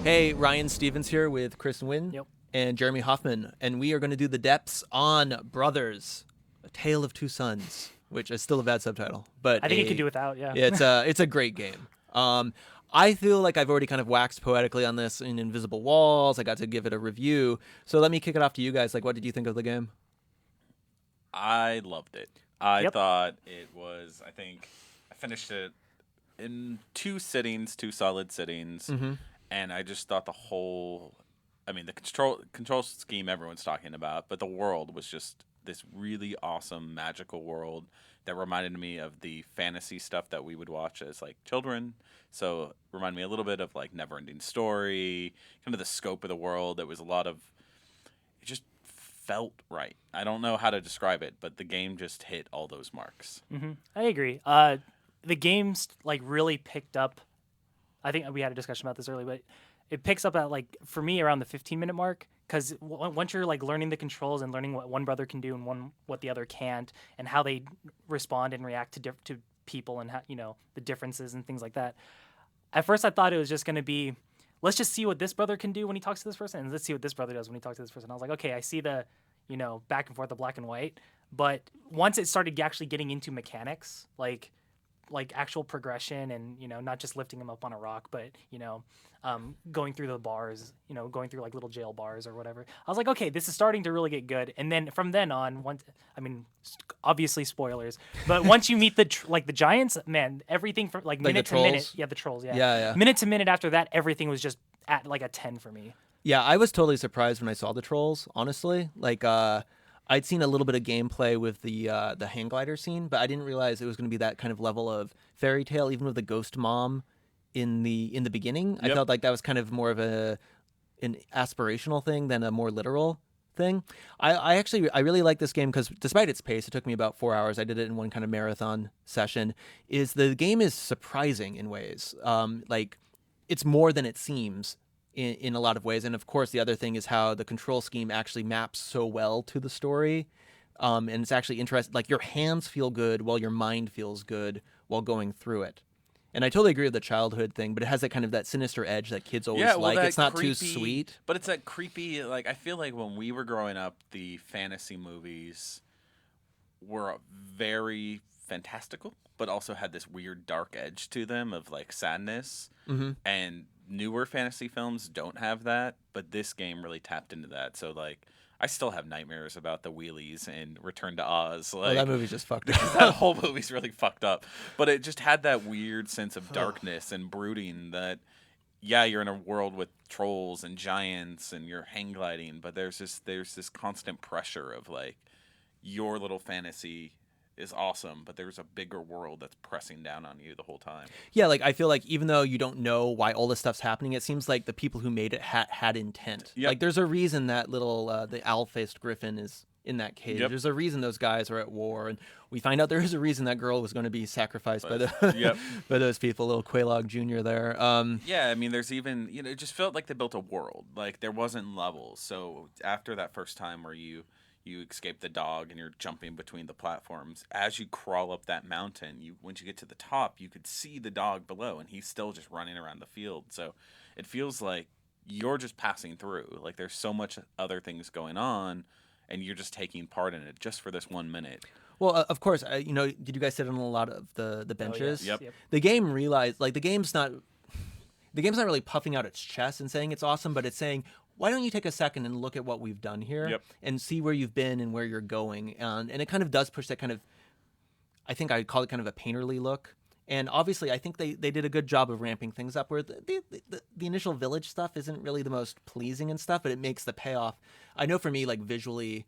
Hey, Ryan Stevens here with Chris Wynn Yep. and Jeremy Hoffman, and we are going to do the depths on Brothers, A Tale of Two Sons, which is still a bad subtitle, but I think you can do without, yeah. it's a great game. I feel like I've already kind of waxed poetically on this in Invisible Walls. I got to give it a review, so let me kick it off to you guys. Like, what did you think of the game? I loved it. I Yep. thought it was. I think I finished it in two solid sittings, and I just thought the whole. I mean, the control scheme everyone's talking about, but the world was just this really awesome magical world that reminded me of the fantasy stuff that we would watch as like children. So reminded me a little bit of like Neverending Story, kind of the scope of the world. There was a lot of. It just felt right. I don't know how to describe it, but the game just hit all those marks. I agree. The game's like really picked up. I think we had a discussion about this earlier, but it picks up at like for me around the 15-minute mark because once you're like learning the controls and learning what one brother can do and what the other can't, and how they respond and react to people and how, the differences and things like that. At first, I thought it was just going to be, let's just see what this brother can do when he talks to this person, and let's see what this brother does when he talks to this person. I was like, okay, I see the, back and forth, the black and white. But once it started actually getting into mechanics, like actual progression and, not just lifting him up on a rock, but, going through the bars, going through like little jail bars or whatever. I was like, okay, this is starting to really get good. And then from then on, obviously spoilers, but once you meet the giants, man, everything from like minute to minute. Yeah, the trolls. Yeah. Yeah. Minute to minute after that, everything was just at like a 10 for me. Yeah, I was totally surprised when I saw the trolls, honestly. Like, I'd seen a little bit of gameplay with the hang glider scene, but I didn't realize it was going to be that kind of level of fairy tale, even with the ghost mom in the beginning. I Yep. felt like that was kind of more of an aspirational thing than a more literal thing. I really like this game because despite its pace, it took me about 4 hours. I did it in one kind of marathon session. The game is surprising in ways. Like, it's more than it seems in a lot of ways. And of course, the other thing is how the control scheme actually maps so well to the story. And it's actually interesting. Like, your hands feel good while your mind feels good while going through it. And I totally agree with the childhood thing, but it has that sinister edge that kids always like. It's not too sweet. But it's that creepy, like, I feel like when we were growing up, the fantasy movies were very fantastical, but also had this weird dark edge to them of, like, sadness. Mm-hmm. And newer fantasy films don't have that, but this game really tapped into that. So, like, I still have nightmares about the wheelies and Return to Oz. Like, That movie's just fucked up. that whole movie's really fucked up. But it just had that weird sense of darkness and brooding that, yeah, you're in a world with trolls and giants and you're hang gliding, but there's this constant pressure of, like, your little fantasy is awesome, but there's a bigger world that's pressing down on you the whole time. Yeah, like, I feel like even though you don't know why all this stuff's happening, it seems like the people who made it had intent. Yep. Like, there's a reason that little the owl-faced griffin is in that cage. Yep. There's a reason those guys are at war, and we find out there is a reason that girl was going to be sacrificed by the Yep. by those people. Little Quelaag Jr. there. Yeah, I mean, there's even, it just felt like they built a world. Like, there wasn't levels. So after that first time where you escape the dog and you're jumping between the platforms, as you crawl up that mountain, once you get to the top, you could see the dog below, and he's still just running around the field. So it feels like you're just passing through. Like, there's so much other things going on, and you're just taking part in it just for this 1 minute. Well, of course, did you guys sit on a lot of the benches? Yep. The game realized, like, the game's not really puffing out its chest and saying it's awesome, but it's saying, why don't you take a second and look at what we've done here. Yep. And see where you've been and where you're going. And it kind of does push that kind of, I think I'd call it kind of a painterly look. And obviously, I think they did a good job of ramping things up where the initial village stuff isn't really the most pleasing and stuff, but it makes the payoff. I know for me, like, visually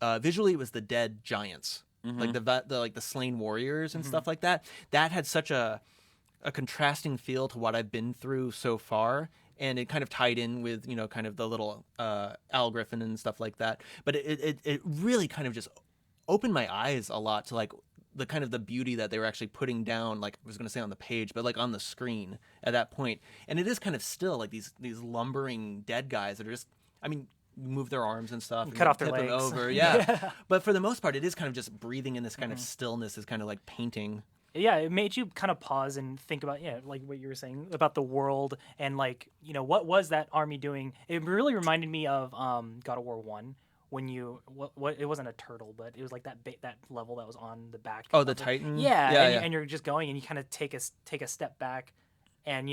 it was the dead giants, like the slain warriors and stuff like that. That had such a contrasting feel to what I've been through so far. And it kind of tied in with, kind of the little owl griffin and stuff like that. But it really kind of just opened my eyes a lot to, like, the kind of the beauty that they were actually putting down, like I was going to say on the page, but like on the screen at that point. And it is kind of still like these lumbering dead guys that are just, I mean, move their arms and stuff. Cut off their tip them legs. over. Yeah. But for the most part, it is kind of just breathing in this kind of stillness, is kind of like painting. Yeah, it made you kind of pause and think about, like what you were saying about the world and like, what was that army doing? It really reminded me of God of War 1 when you what it wasn't a turtle, but it was like that level that was on the back. Oh, the of it. Titan? Yeah, Yeah, and, yeah. and you're just going and you kind of take a step back, and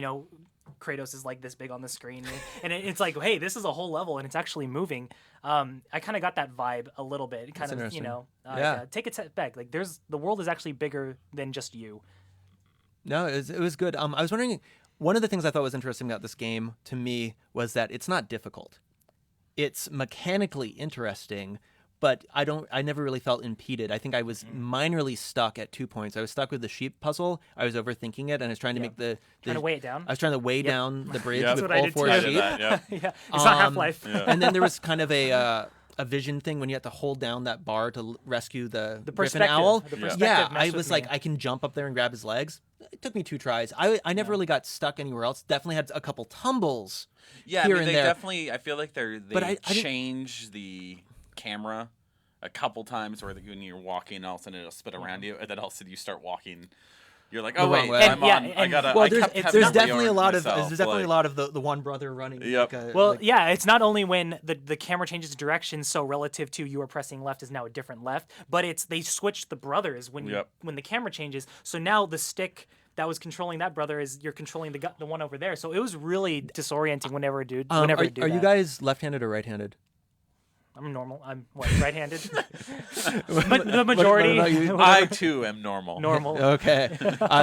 Kratos is like this big on the screen, and it's like, hey, this is a whole level and it's actually moving. I kind of got that vibe a little bit. Kind of, interesting. like, take a step back. Like the world is actually bigger than just you. No, it was good. I was wondering, one of the things I thought was interesting about this game to me was that it's not difficult. It's mechanically interesting, but I never really felt impeded. I think I was minorly stuck at 2 points. I was stuck with the sheep puzzle. I was overthinking it, and I was trying to make Trying to weigh it down. I was trying to weigh down the bridge Yep. with That's what I all did 4 too. I did sheep. that, yeah. Yeah, it's not Half-Life. Yeah. And then there was kind of a vision thing when you had to hold down that bar to rescue the Griffin perspective. Owl. The Yeah. perspective Yeah, I messed was with like, me. I can jump up there and grab his legs. It took me 2 tries. I never really got stuck anywhere else. Definitely had a couple tumbles. Yeah, here I mean, and they there. definitely. I feel like they But I didn't- change the camera a couple times where when you're walking, all of a sudden it'll spit around you, and then all of a sudden you start walking. You're like, oh The wrong wait, way. I'm on. I And- gotta. Well, I kept having there's to definitely a reorient lot of myself, there's definitely like- a lot of the one brother running. Yep. Well, yeah, it's not only when the camera changes direction, so relative to you are pressing left is now a different left, but they switched the brothers when Yep. when the camera changes. So now the stick that was controlling that brother is you're controlling the one over there. So it was really disorienting whenever it do are that. you guys left-handed or right-handed? I'm normal. I'm right-handed. But the majority. about you? I too am normal. normal. Okay,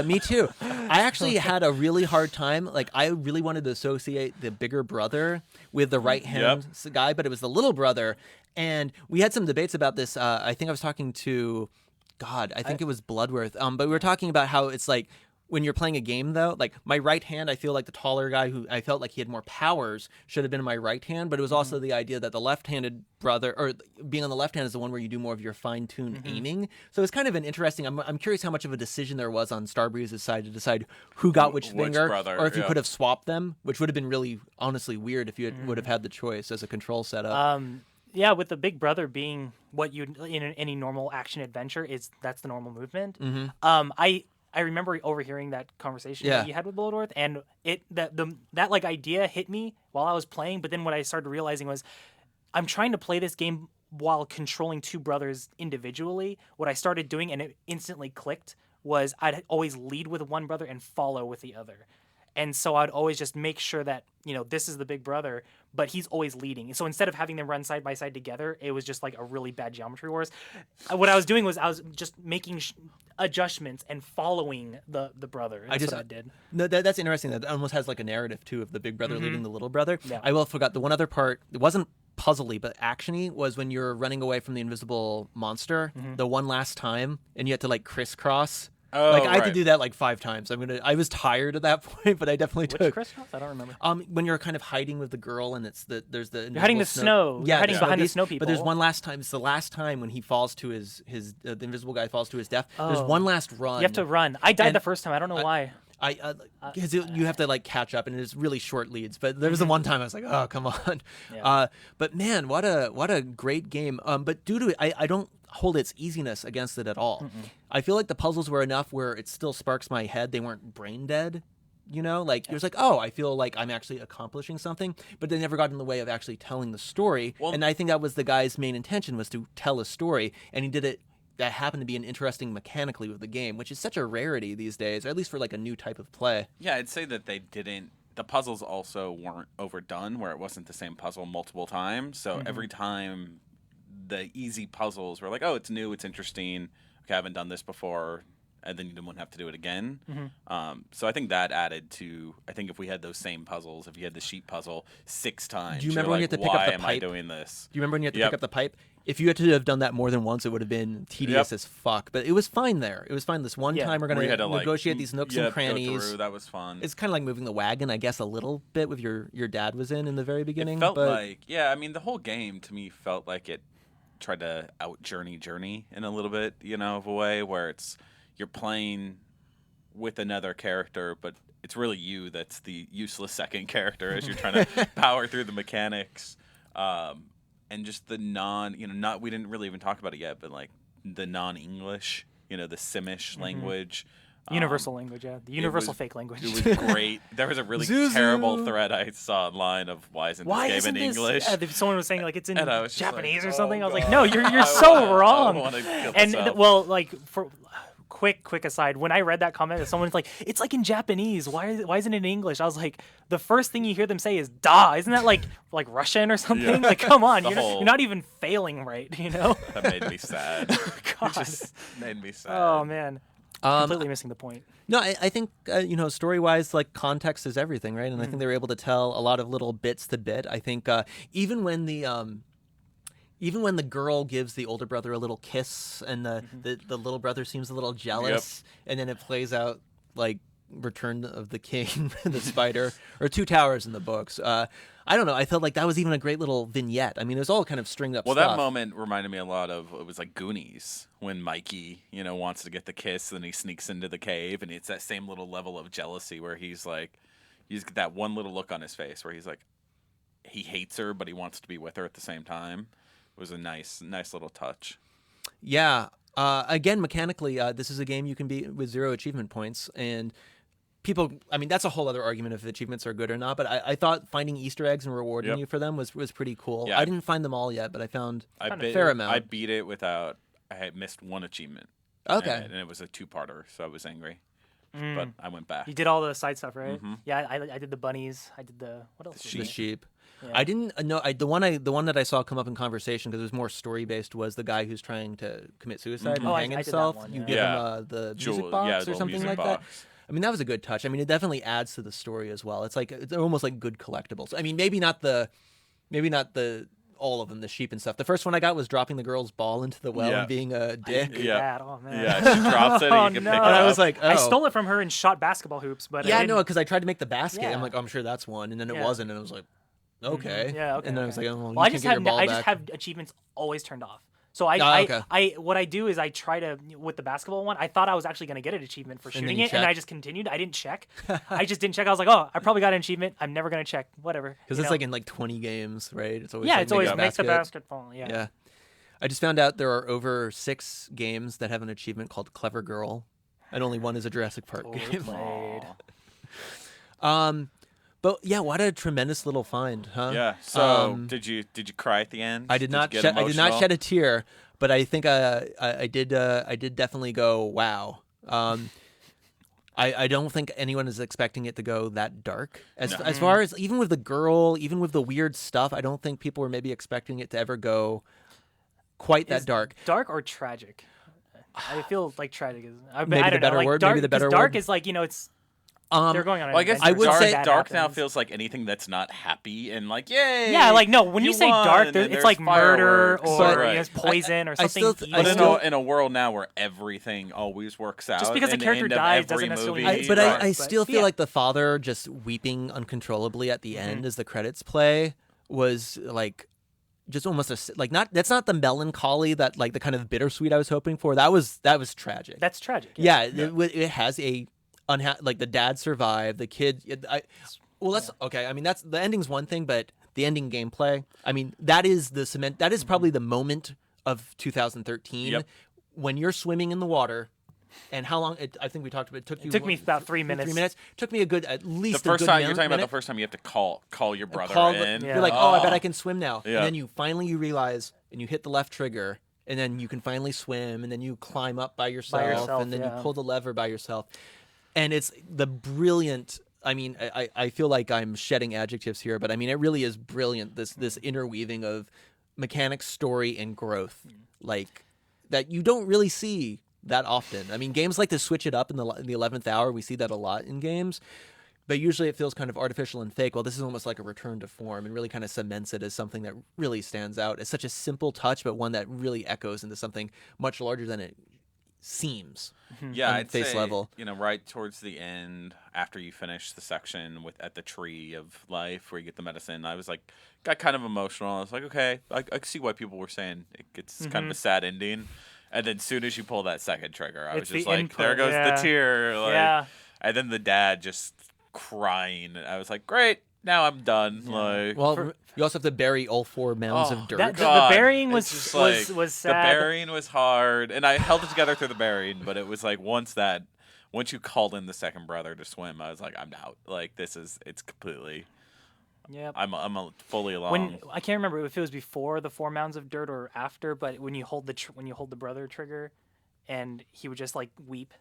me too. I actually had a really hard time. Like, I really wanted to associate the bigger brother with the right hand guy, but it was the little brother. And we had some debates about this. I think I was talking to, God, I think it was Bloodworth. But we were talking about how it's like, when you're playing a game, though, like my right hand, I feel like the taller guy who I felt like he had more powers should have been in my right hand. But it was also the idea that the left-handed brother, or being on the left hand, is the one where you do more of your fine-tuned aiming. So it's kind of an interesting. I'm curious how much of a decision there was on Starbreeze's side to decide who got which finger, brother, or if you yeah. could have swapped them, which would have been really, honestly, weird if you would have had the choice as a control setup. Yeah, with the big brother being what you in any normal action adventure that's the normal movement. I remember overhearing that conversation Yeah. that you had with Bloodworth, and that like idea hit me while I was playing. But then what I started realizing was, I'm trying to play this game while controlling 2 brothers individually. What I started doing, and it instantly clicked, was I'd always lead with one brother and follow with the other. And so I'd always just make sure that, this is the big brother, but he's always leading. So instead of having them run side by side together, it was just like a really bad geometry wars. What I was doing was I was just making adjustments and following the brother. That's what I did. No, that's interesting. That almost has like a narrative too of the big brother leading the little brother. Yeah. I forgot the one other part. It wasn't puzzly, but actiony was when you're running away from the invisible monster the one last time, and you had to like crisscross. Oh, like I had to right. do that like 5 times. I was tired at that point, but I definitely Which took. crisscross? I don't remember. When you're kind of hiding with the girl, and there's the You're hiding invisible the snow. You're hiding behind the beast. snow But there's people. one last time. It's the last time when he falls to his the invisible guy falls to his death. There's one last run. You have to run. I died And the first time. I don't know why. Because you have to like catch up, and it's really short leads. But there was the one time I was like, oh, come on. Yeah. But man, what a great game. But due to it, I don't hold its easiness against it at all. I feel like the puzzles were enough where it still sparks my head. They weren't brain dead. Like it was like, oh, I feel like I'm actually accomplishing something, but they never got in the way of actually telling the story. Well- And I think that was the guy's main intention, was to tell a story, and he did it. That happened to be an interesting mechanically with the game, which is such a rarity these days, or at least for like a new type of play. Yeah, I'd say that they didn't. The puzzles also weren't overdone, where it wasn't the same puzzle multiple times. So every time the easy puzzles were like, oh, it's new, it's interesting. Okay, I haven't done this before, and then you wouldn't have to do it again. So I think that added to. I think if we had those same puzzles, if you had the sheep puzzle 6 times, Do you remember you're when you like, had to pick up why the am I pipe? doing this? Do you remember when you had to Yep. pick up the pipe? If you had to have done that more than once, it would have been tedious Yep. as fuck. But it was fine there. It was fine. This one Yeah. time we're Where going you had to to like negotiate these nooks and go crannies. through. That was fun. It's kind of like moving the wagon, I guess, a little bit with your dad was in the very beginning. It felt but like, yeah, I mean, the whole game to me felt like it tried to out journey in a little bit, of a way where it's you're playing with another character, but it's really you that's the useless second character as you're trying to power through the mechanics. And just the we didn't really even talk about it yet, but like the non-English, the Simish language. Universal language, yeah. The universal was- fake language. It was great. There was a really Zuzu. terrible thread I saw online of why isn't Why this game isn't in this? English? Someone was saying like it's in And I was just Japanese like, or something. oh, I was like, God. no, you're I so wanna- wrong. I want to kill And myself. well, like for quick aside, when I read that comment, someone's like, it's like in Japanese. Why isn't it in English? I was like, the first thing you hear them say is "da." Isn't that like Russian or something? Yeah. Like, come on, The whole- you're not even failing right, you know? That made me sad. It God. just made me sad. Oh man, completely missing the point. No, I think story-wise, like context is everything, right? And I think they were able to tell a lot of little bits to bit. I think even when the girl gives the older brother a little kiss, and the little brother seems a little jealous, and then it plays out like Return of the King and the Spider, or Two Towers in the books. I don't know. I felt like that was even a great little vignette. I mean, it was all kind of stringed up Well, stuff. that moment reminded me a lot of, it was like Goonies, when Mikey, wants to get the kiss, and he sneaks into the cave, and it's that same little level of jealousy where he's got that one little look on his face where he's like, he hates her, but he wants to be with her at the same time. It was a nice little touch. Yeah. Again, mechanically, this is a game you can beat with 0 achievement points, and people, I mean, that's a whole other argument if achievements are good or not, but I thought finding Easter eggs and rewarding Yep. you for them was pretty cool. Yeah. I didn't find them all yet, but I found I a fair amount. I beat it without, I had missed one achievement. Okay. And it was a 2-parter, so I was angry. But I went back. You did all the side stuff, right? Mhm. Yeah, I did the bunnies. I did the what else? was The there? sheep. Yeah. I didn't know. The one that I saw come up in conversation because it was more story based was the guy who's trying to commit suicide and Oh, hang I did that himself. one, You yeah. give Yeah. him the Jewel- music box yeah, or little something music like that. box. I mean, that was a good touch. I mean, it definitely adds to the story as well. It's like it's almost like good collectibles. I mean, maybe not the all of them, the sheep and stuff. The first one I got was dropping the girl's ball into the well Yeah. and being a dick. Did Yeah. that. Oh man. Yeah, she drops it, Oh, and you can no. pick it And up. I was like, oh. I stole it from her and shot basketball hoops, but Yeah, I I know, didn't- because I tried to make the basket. Yeah. I'm like, oh, I'm sure that's one, and then it Yeah. wasn't, and I was like, okay. Yeah, okay. And then I was okay. like, oh, well, Well, I you just can't get your ball I just back. have achievements always turned off. So okay. I what I do is I try to with the basketball one. I thought I was actually going to get an achievement for And then shooting you it, and check. I just continued. I didn't check. I just didn't check. I was like, oh, I probably got an achievement. I'm never going to check. Whatever. Because You it's know? like in like 20 games, right? It's always yeah, like, it's always make a make the basket. basketball. Yeah. Yeah. I just found out there are over 6 games that have an achievement called Clever Girl, and only one is a Jurassic Park Totally game. played. But yeah, what a tremendous little find, huh? Yeah. So did you cry at the end? I did not. you get I did not emotional? shed a tear, but I think I did. I did definitely go wow. I don't think anyone is expecting it to go that dark. As far as even with the girl, even with the weird stuff, I don't think people were maybe expecting it to ever go quite that Is dark. Dark or tragic? I feel like tragic is Maybe I the don't know, better like word, Dark, maybe the 'cause better dark word. is like they're going on. An Well, I guess I would adventure, say something bad dark now happens. feels like anything that's not happy and like yay. Yeah, like no. When you you say won, dark, and it's there's like murder fireworks. or Right. it's poison or I something. still- I But evil. still- in a world now where everything always works out, Just because a in the character end of dies every doesn't necessarily movie, mean But Right. I still feel yeah. like the father just weeping uncontrollably at the end as the credits play was like just almost that's not the melancholy that like the kind of bittersweet I was hoping for. That was tragic. That's tragic. Yeah, it has a like the dad survived, the kid. Okay. I mean, that's the ending's one thing, but the ending gameplay. I mean, that is the cement. That is probably the moment of 2013 Yep. when you're swimming in the water. And how long? I think we talked about. It It took me about 3 minutes. 3 minutes. Took me at The least first a good time you're talking about minute. the first time you have to call your brother Call in. Yeah. You're like, oh, I bet I can swim now. Yeah. And then you finally realize, and you hit the left trigger, and then you can finally swim, and then you climb up by yourself, and then yeah. you pull the lever by yourself. And it's the brilliant. I mean, I feel like I'm shedding adjectives here, but I mean, it really is brilliant. This interweaving of mechanics, story, and growth, like that you don't really see that often. I mean, games like to switch it up in the 11th hour. We see that a lot in games, but usually it feels kind of artificial and fake. Well, this is almost like a return to form and really kind of cements it as something that really stands out. It's such a simple touch, but one that really echoes into something much larger than it seems. Yeah, on I'd face say, level. right towards the end, after you finish the section at the tree of life where you get the medicine, I was like, got kind of emotional. I was like, okay, I can see why people were saying it's kind of a sad ending. And then as soon as you pull that second trigger, I was It's just the like, input, there goes yeah. the tear. Like, Yeah. And then the dad just crying. I was like, great, now I'm done. Like, Well, you also have to bury all 4 mounds Oh, of dirt. That- God, the burying it's was just like, was the sad. burying was hard, and I held it together through the burying, but it was like once once you called in the second brother to swim, I was like, I'm out. Like it's completely. Yeah. I'm fully along. When I can't remember if it was before the 4 mounds of dirt or after, but when you hold the brother trigger, and he would just like weep,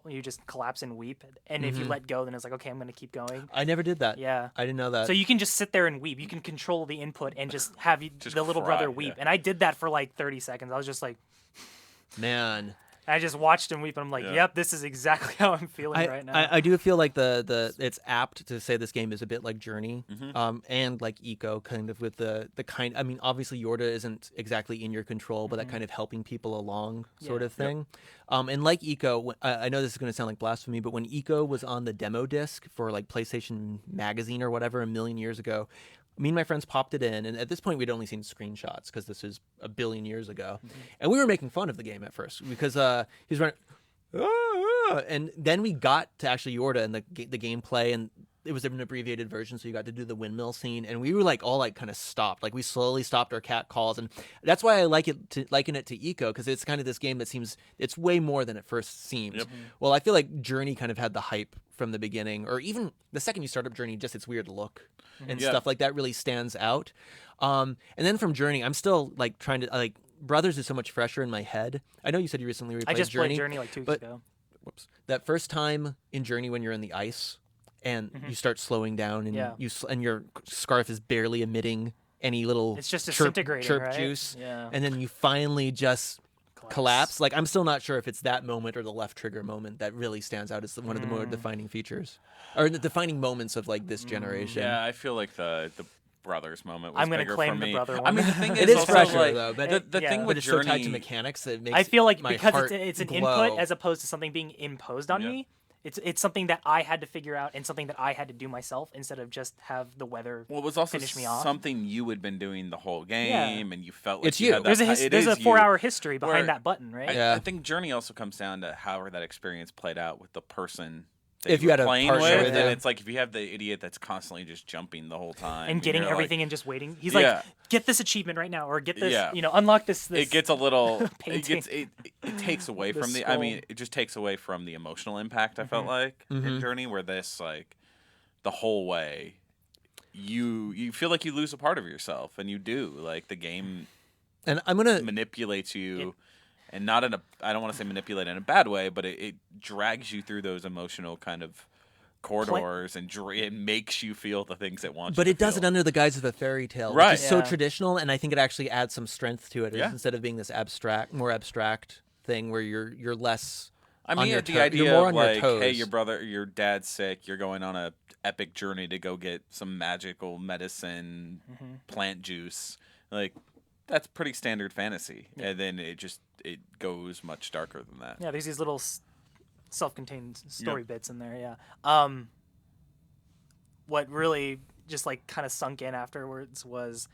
you just collapse and weep, and if you let go, then it's like, okay, I'm gonna keep going. I never did that. Yeah. I didn't know that. So you can just sit there and weep. You can control the input and just have Just the little cry, brother weep. yeah. And I did that for like 30 seconds. I was just like, Man. I just watched him weep, and I'm like, Yeah. yep, this is exactly how I'm feeling right now. I do feel like the it's apt to say this game is a bit like Journey, Mm-hmm. and like Eco, kind of with the kind. I mean, obviously Yorda isn't exactly in your control, but that kind of helping people along sort Yeah. of thing. And like Eco, I know this is going to sound like blasphemy, but when Eco was on the demo disc for like PlayStation Magazine or whatever a million years ago, me and my friends popped it in, and at this point we'd only seen screenshots because this is a billion years ago, and we were making fun of the game at first because he's running. And then we got to actually Yorda and the gameplay, and it was an abbreviated version, so you got to do the windmill scene, and we were like all like kind of stopped, like we slowly stopped our cat calls, and that's why I liken it to Eco, because it's kind of this game that seems it's way more than it first seems. Yep. Well, I feel like Journey kind of had the hype from the beginning, or even the second you start up Journey, just its weird look and Yeah. stuff like that really stands out. And then from Journey, I'm still like trying to like Brothers is so much fresher in my head. I know you said you recently replayed I just Journey. played Journey like 2 weeks but- ago. Whoops. That first time in Journey when you're in the ice and you start slowing down and Yeah. and your scarf is barely emitting any little It's just chirp disintegrating, right? juice, Yeah. and then you finally just collapse. Like I'm still not sure if it's that moment or the left trigger moment that really stands out as one of the more defining features or the defining moments of like this generation. Yeah, I feel like the brothers moment was I'm gonna bigger claim for the me. brother I one. mean, the thing It is is also fresher like though, but the yeah. thing but with it's Journey. so tied to mechanics that it makes I feel like my because heart it's an glow. input as opposed to something being imposed on Yeah. me. It's something that I had to figure out and something that I had to do myself instead of just have the weather Well, it was also finish me off. something you had been doing the whole game, and you felt like It's you you. had that there's a it is 4-hour history Where- behind that button, right? I think Journey also comes down to how that experience played out with the person that If you were had a playing partner with, with and you. it's like if you have the idiot that's constantly just jumping the whole time And getting you're like- everything and just waiting. He's Yeah. like, get this achievement right now, or get this, Yeah. unlock this. it gets a little it painting. gets it takes away The from the I mean it just takes away from the emotional impact I felt like in Journey, where this like the whole way you feel like you lose a part of yourself, and you do, like the game And I'm gonna manipulates you, and not in a I don't want to say manipulate in a bad way, but it drags you through those emotional kind of corridors, and it makes you feel the things it wants but you it to does it feel. under the guise of a fairy tale, Right. which is so Yeah. traditional, and I think it actually adds some strength to it Yeah. instead of being this more abstract thing where you're less. I on mean, your the you're idea more of on your like, toes. hey, your dad's sick. You're going on a epic journey to go get some magical medicine, plant juice. Like, that's pretty standard fantasy. And then it goes much darker than that. Yeah, there's these little self-contained story Yep. bits in there. Yeah. What really just like kind of sunk in afterwards was,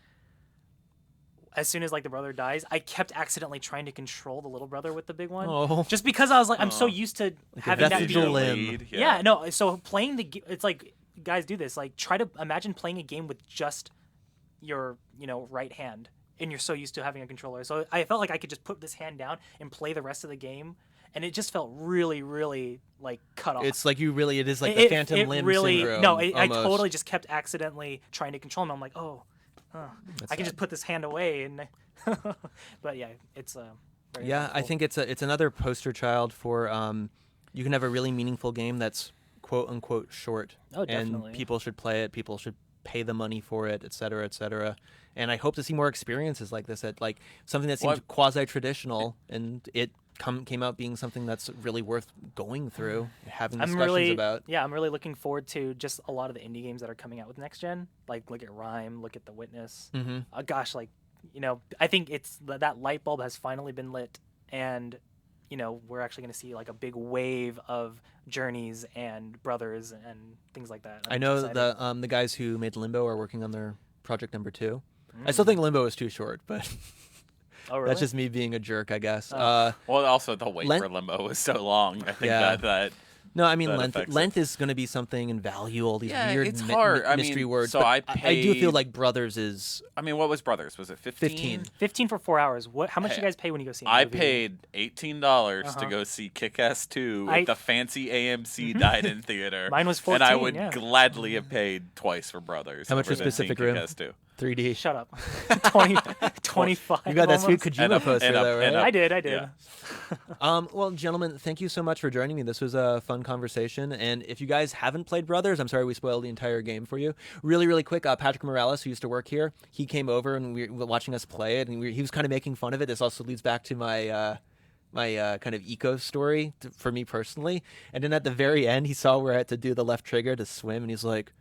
as soon as like the brother dies, I kept accidentally trying to control the little brother with the big one, Oh. just because I was like, I'm so used to having that be. vestigial limb. Lead, Yeah, no. So playing it's like, guys do this. Like, try to imagine playing a game with just your right hand, and you're so used to having a controller. So I felt like I could just put this hand down and play the rest of the game, and it just felt really, really like cut off. It's like it is like the phantom limb syndrome. No, I almost. totally just kept accidentally trying to control him. I'm like, I can just put this hand away, and but yeah, it's very Yeah, I impactful. think it's another poster child for you can have a really meaningful game that's quote unquote short, Oh, definitely. and people should play it. People should pay the money for it, et cetera, et cetera. And I hope to see more experiences like this, at like something that seems quasi traditional, and it came out being something that's really worth going through, having discussions about. Yeah, I'm really looking forward to just a lot of the indie games that are coming out with next gen. Like, look at Rhyme, look at The Witness. Mm-hmm. Gosh, like, I think it's that light bulb has finally been lit, and we're actually going to see like a big wave of Journeys and Brothers and things like that. I I'm know excited. the guys who made Limbo are working on their project number 2. I still think Limbo is too short, but Oh, really? that's just me being a jerk, I guess. Oh. Well, also the wait Len- for Limbo was so long. I think Yeah. that No, I mean that length. affects it. Length is going to be something in value. All these Yeah, weird it's hard. I mystery mean, words. so but I do feel paid- like Brothers is I mean, what was Brothers? Was it 15. 15 for 4 hours. How much do Hey, you guys pay when you go see? I movie? paid $18 to Uh-huh. go see Kick-Ass 2 I- at the fancy AMC Dine-In Theater. Mine was And I 14, would yeah. gladly have paid twice for Brothers. How much over was than seeing Pacific Rim? Kick-Ass 2. 3D. Shut up. 20, 25. You got that sweet almost. Kojima poster though, right? I did. Yeah. Well, gentlemen, thank you so much for joining me. This was a fun conversation. And if you guys haven't played Brothers, I'm sorry we spoiled the entire game for you. Really, really quick, Patrick Morales, who used to work here, he came over and we were watching us play it, and he was kind of making fun of it. This also leads back to my kind of eco story for me personally. And then at the very end, he saw where I had to do the left trigger to swim, and he's like,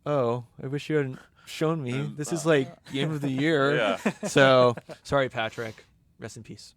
"Oh, I wish you hadn't shown me. This is like game of the year." Yeah. So sorry, Patrick. Rest in peace.